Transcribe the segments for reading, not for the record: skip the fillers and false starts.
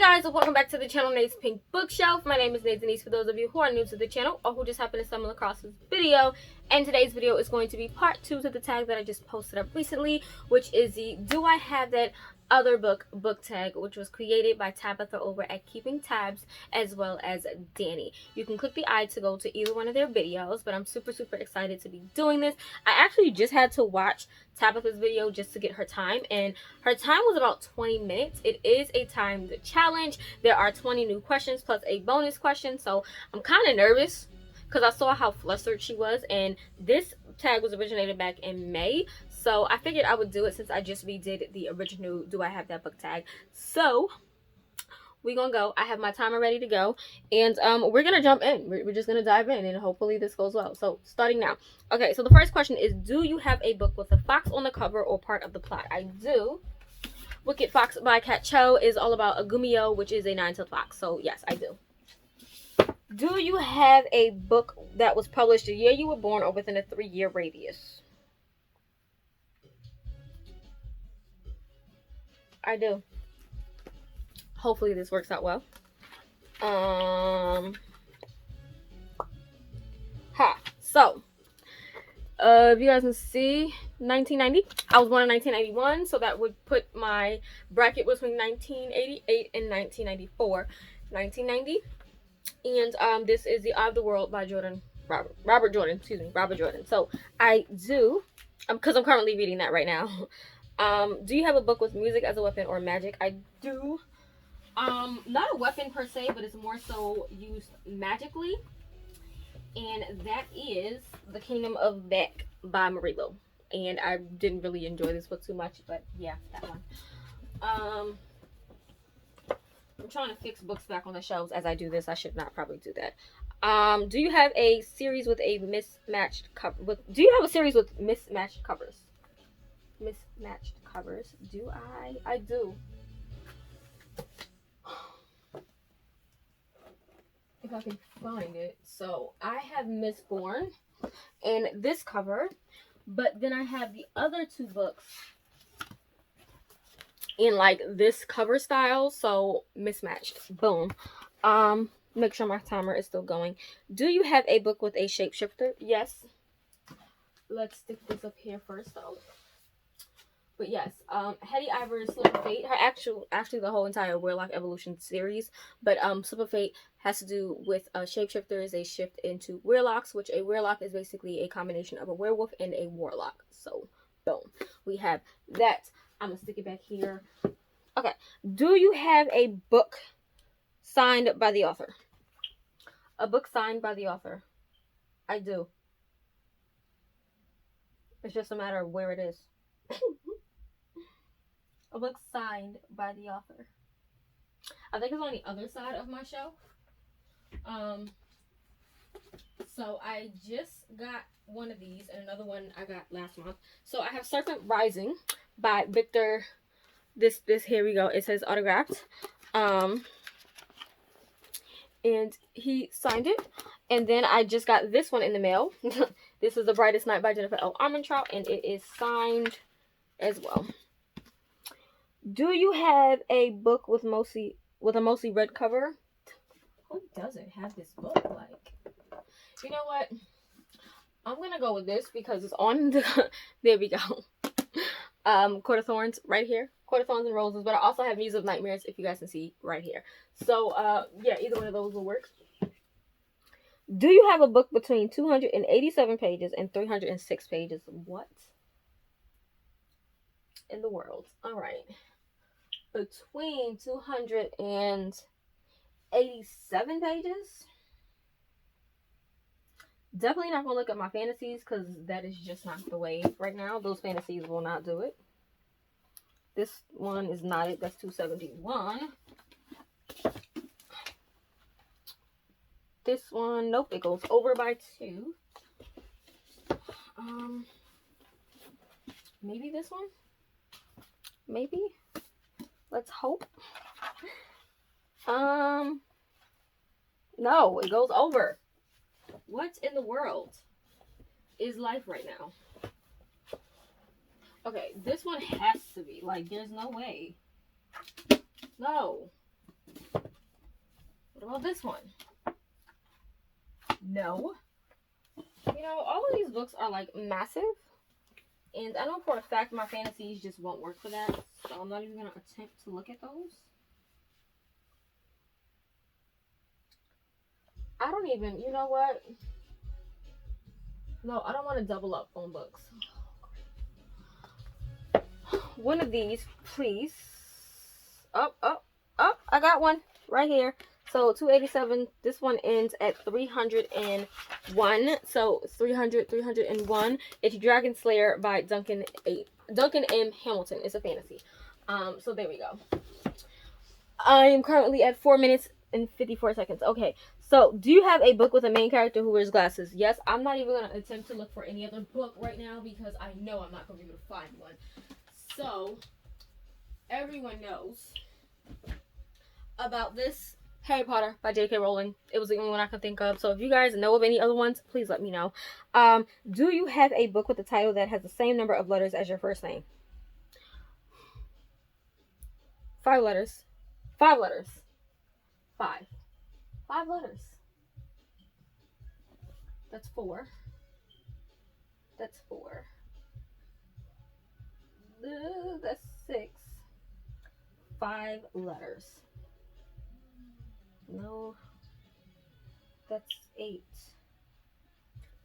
guys, welcome back to the channel Nate's Pink Bookshelf. My name is Nate Denise for those of you who are new to the channel or who just happened to stumble across this video. And today's video is going to be part 2 to the tag that I just posted up recently, which is the Do I Have That Other Book tag, which was created by Tabitha over at Keeping Tabs as well as Dani. You can click the I to go to either one of their videos, but I'm super excited to be doing this. I actually just had to watch Tabitha's video just to get her time, and her time was about 20 minutes. It is a timed challenge. There are 20 new questions plus a bonus question, so I'm kind of nervous because I saw how flustered she was, and this tag was originated back in May, so I figured I would do it since I just redid the original Do I Have That Book tag. So we're gonna go. I have my timer ready to go, and we're gonna jump in. We're just gonna dive in, and hopefully this goes well. So starting now. Okay, so the first question is, do you have a book with a fox on the cover or part of the plot? I do. Wicked Fox by Kat Cho is all about a Gumio, which is a nine-tailed fox. So yes, I do. Do you have a book that was published the year you were born or within a 3-year radius? I do. Hopefully this works out well. So if you guys can see, 1990. I was born in 1991, so that would put my bracket between 1988 and 1994. 1990. And this is The Eye of the World by Robert Jordan. So I do, because I'm currently reading that right now. Do you have a book with music as a weapon or magic? I do. Not a weapon per se, but it's more so used magically, and that is The Kingdom of Beck by Marilo. And I didn't really enjoy this book too much, but yeah, that one. I'm trying to fix books back on the shelves as I do this. I should not probably do that. Do you have a series with a mismatched cover? Do you have a series with mismatched covers? Mismatched covers. Do I? I do. If I can find it. So I have Miss Born and this cover, but then I have the other 2 books in like this cover style, so mismatched. Boom. Make sure my timer is still going. Do you have a book with a shapeshifter? Yes. Let's stick this up here first though. But yes, Hetty Ivor's Slip of Fate, her actually the whole entire Warlock Evolution series, but Slip of Fate has to do with shapeshifters. They shift into werewolves, which a werewolf is basically a combination of a werewolf and a warlock. So, boom. We have that. I'm going to stick it back here. Okay. Do you have a book signed by the author? A book signed by the author. I do. It's just a matter of where it is. A book signed by the author. I think it's on the other side of my shelf. So I just got one of these and another one I got last month. So I have Serpent Rising by Victor. This here we go. It says autographed. And he signed it. And then I just got this one in the mail. This is The Brightest Night by Jennifer L. Armentrout, and it is signed as well. Do you have a book with a mostly red cover? Who doesn't have this book? Like, you know what? I'm gonna go with this because it's on the. There we go. Court of Thorns right here. Court of Thorns and Roses, but I also have Muse of Nightmares, if you guys can see right here. So yeah, either one of those will work. Do you have a book between 287 pages and 306 pages? What in the world? All right. Between 287 pages. Definitely not going to look at my fantasies because that is just not the way right now. Those fantasies will not do it. This one is not it. That's 271. This one, nope, it goes over by 2. Maybe this one? Maybe? Let's hope. No, it goes over. What in the world is life right now? Okay, this one has to be. Like, there's no way. No. What about this one? No. You know, all of these books are like massive. And I know for a fact my fantasies just won't work for that. So I'm not even going to attempt to look at those. I don't even, you know what? No, I don't want to double up on books. One of these, please. Up. I got one right here. So 287. This one ends at 301. So 301. It's Dragon Slayer by Duncan M. Hamilton. It's a fantasy. So there we go. I am currently at 4 minutes and 54 seconds. Okay. So, do you have a book with a main character who wears glasses? Yes. I'm not even going to attempt to look for any other book right now because I know I'm not going to be able to find one. So, everyone knows about this Harry Potter by J.K. Rowling. It was the only one I could think of. So, if you guys know of any other ones, please let me know. Do you have a book with a title that has the same number of letters as your first name? 5 letters. 5 letters. 5. 5 letters. That's 4. That's 4. That's 6. 5 letters. No. That's 8.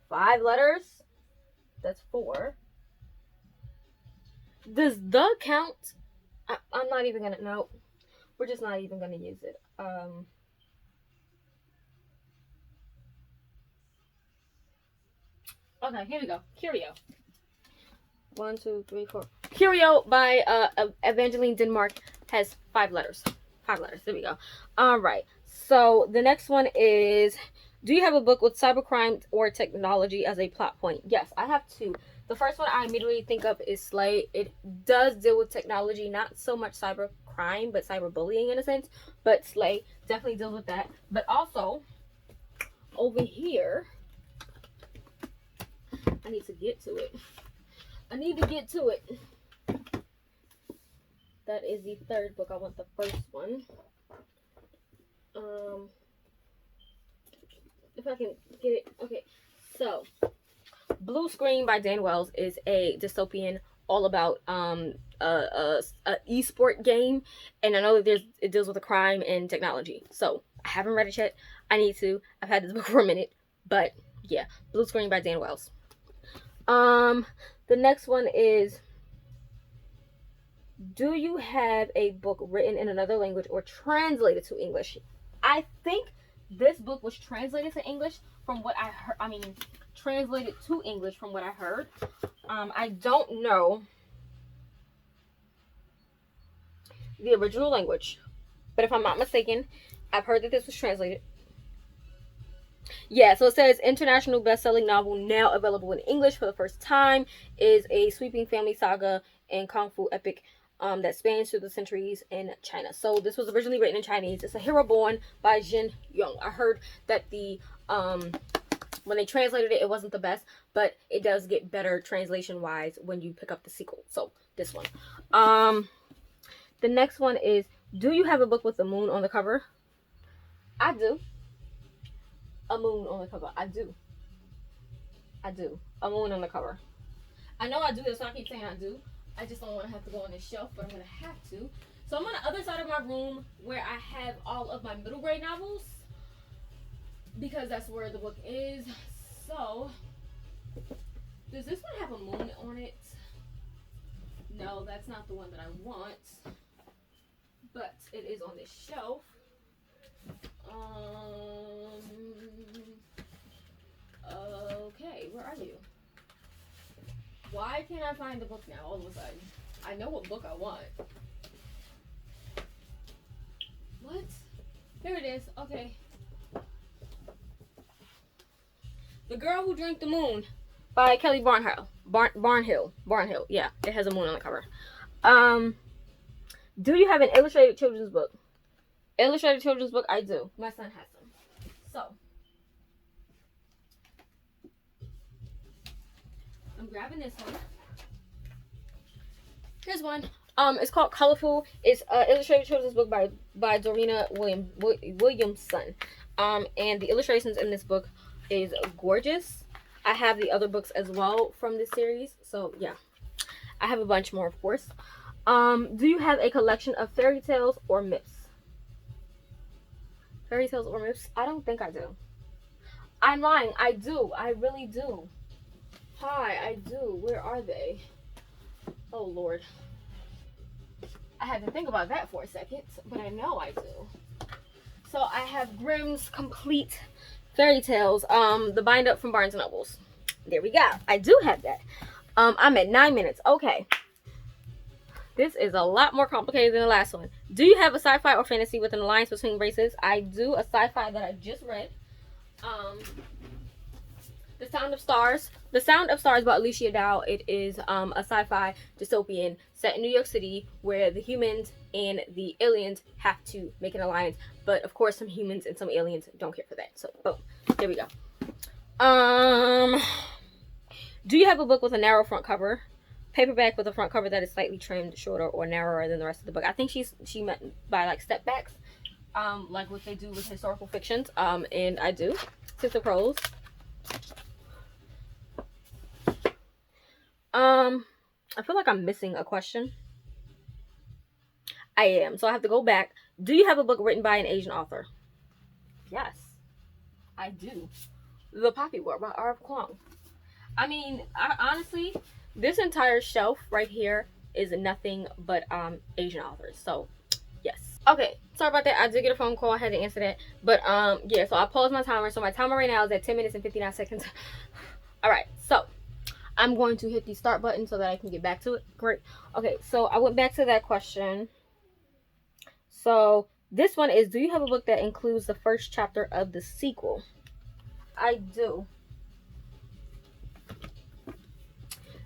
5 letters. That's 4. Does the count? I'm not even gonna. No. We're just not even gonna use it. Okay, here we go. Curio. 1, 2, 3, 4. Curio by Evangeline Denmark has 5 letters. 5 letters. There we go. All right. So the next one is: do you have a book with cybercrime or technology as a plot point? Yes, I have 2. The first one I immediately think of is Slay. It does deal with technology, not so much cybercrime, but cyberbullying in a sense. But Slay definitely deals with that. But also, over here, I need to get to it. That is the 3rd book. I want the first one. If I can get it. Okay, so Blue Screen by Dan Wells is a dystopian all about a esport game, and I know that it deals with a crime and technology. So I haven't read it yet. I need to. I've had this book for a minute, but yeah, Blue Screen by Dan Wells. The next one is: do you have a book written in another language or translated to English? I think this book was translated to English from what I heard. Translated to English from what I heard. I don't know the original language, but if I'm not mistaken, I've heard that this was translated. Yeah, so it says international best-selling novel now available in English for the first time, is a sweeping family saga and kung fu epic that spans through the centuries in China. So this was originally written in Chinese. It's A Hero Born by Jin Yong. I heard that the when they translated it, it wasn't the best, but it does get better translation-wise when you pick up the sequel. So this one. The next one is: do you have a book with the moon on the cover? I do. A moon on the cover. I do. A moon on the cover. I know I do this, so I keep saying I do. I just don't want to have to go on this shelf, but I'm going to have to. So I'm on the other side of my room where I have all of my middle grade novels, because that's where the book is. So, does this one have a moon on it? No, that's not the one that I want. But it is on this shelf. Okay, where are you? Why can't I find the book now all of a sudden? I know what book I want. What? Here it is. Okay. The Girl Who Drank the Moon by Kelly Barnhill. Barnhill. Yeah, it has a moon on the cover. Do you have an illustrated children's book? Illustrated children's book, I do. My son has them. So, I'm grabbing this one. Here's one. It's called Colorful. It's illustrated children's book by Dorina Williamson. And the illustrations in this book is gorgeous. I have the other books as well from this series. So yeah, I have a bunch more, of course. Do you have a collection of fairy tales or myths? Fairy tales or myths? I don't think I do. I'm lying. I do. I really do. Hi, I do. Where are they? Oh Lord. I had to think about that for a second, but I know I do. So I have Grimm's Complete Fairy Tales, the bind up from Barnes and Nobles. There we go. I do have that. I'm at 9 minutes. Okay. This is a lot more complicated than the last one. Do you have a sci-fi or fantasy with an alliance between races? I do. A sci-fi that I just read. The Sound of Stars. The Sound of Stars by Alicia Dow. It is a sci-fi dystopian set in New York City where the humans and the aliens have to make an alliance. But of course some humans and some aliens don't care for that. So boom. There we go. Do you have a book with a narrow front cover? Paperback with a front cover that is slightly trimmed shorter or narrower than the rest of the book. I think she meant by like step backs. Like what they do with historical fictions. And I do. Sister Prose. I feel like I'm missing a question. I am, so I have to go back. Do you have a book written by an Asian author? Yes, I do. The Poppy War by R.F. Kuang. I mean, honestly, this entire shelf right here is nothing but Asian authors. So, yes. Okay, sorry about that. I did get a phone call. I had to answer that. But yeah, so I paused my timer. So my timer right now is at 10 minutes and 59 seconds. All right, so I'm going to hit the start button so that I can get back to it. Great. Okay, so I went back to that question. So this one is, do you have a book that includes the first chapter of the sequel? I do.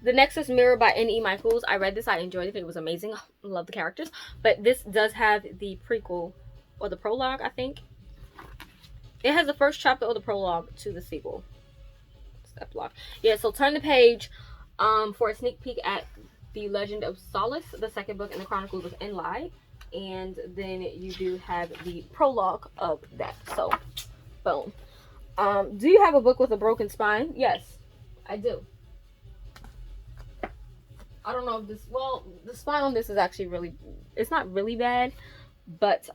The Nexus Mirror by N.E. Michaels. I read this. I enjoyed it. It was amazing. I love the characters. But this does have the prequel or the prologue, I think. It has the first chapter or the prologue to the sequel. Epilogue. Yeah, so turn the page for a sneak peek at The Legend of Solace, the second book in the Chronicles of Enlai. And then you do have the prologue of that. So, boom. Do you have a book with a broken spine? Yes, I do. I don't know if this, well, the spine on this is actually really, it's not really bad, but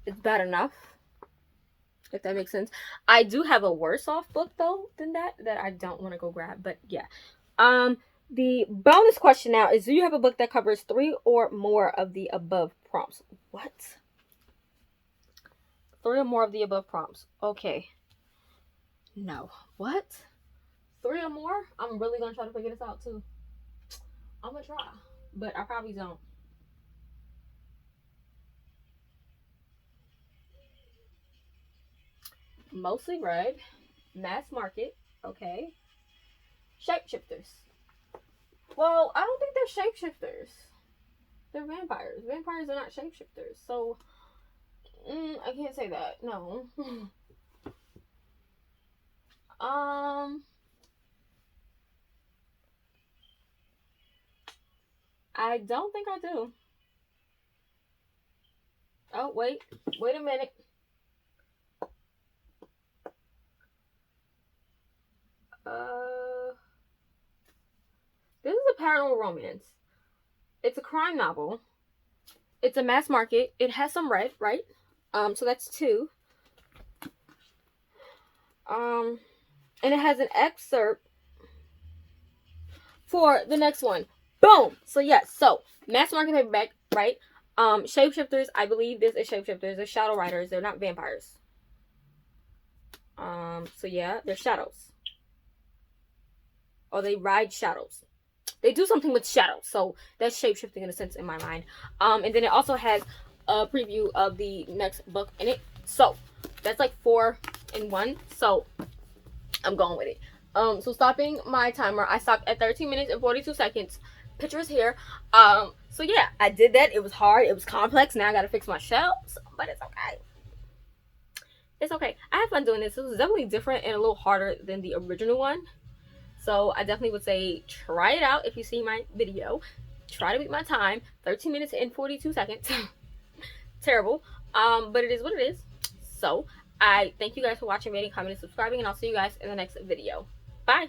it's bad enough, if that makes sense. I do have a worse off book though than that I don't want to go grab, but yeah. The bonus question now is, do you have a book that covers 3 or more of the above prompts? What? 3 or more of the above prompts. Okay. No. What? 3 or more? I'm really gonna try to figure this out too. I'm gonna try, but I probably don't. Mostly Red, Mass Market, okay. Shapeshifters. Well, I don't think they're shapeshifters. They're vampires. Vampires are not shapeshifters, so I can't say that. No. I don't think I do. Oh, wait a minute. This is a paranormal romance. It's a crime novel. It's a mass market. It has some red, right? So that's 2. And it has an excerpt for the next one. Boom! So yes, so mass market paperback, right? Shapeshifters, I believe this is shapeshifters. They're shadow riders. They're not vampires. So yeah, they're shadows. Or they ride shadows. They do something with shadows. So that's shapeshifting in a sense in my mind. And then it also has a preview of the next book in it. So that's like 4 in 1. So I'm going with it. So stopping my timer, I stopped at 13 minutes and 42 seconds. Pictures here. So yeah, I did that. It was hard. It was complex. Now I gotta fix my shelves, but it's okay. It's okay. I had fun doing this. It was definitely different and a little harder than the original one. So I definitely would say try it out if you see my video. try to beat my time, 13 minutes and 42 seconds. Terrible. But it is what it is. So I thank you guys for watching, rating, commenting, subscribing, and I'll see you guys in the next video. Bye.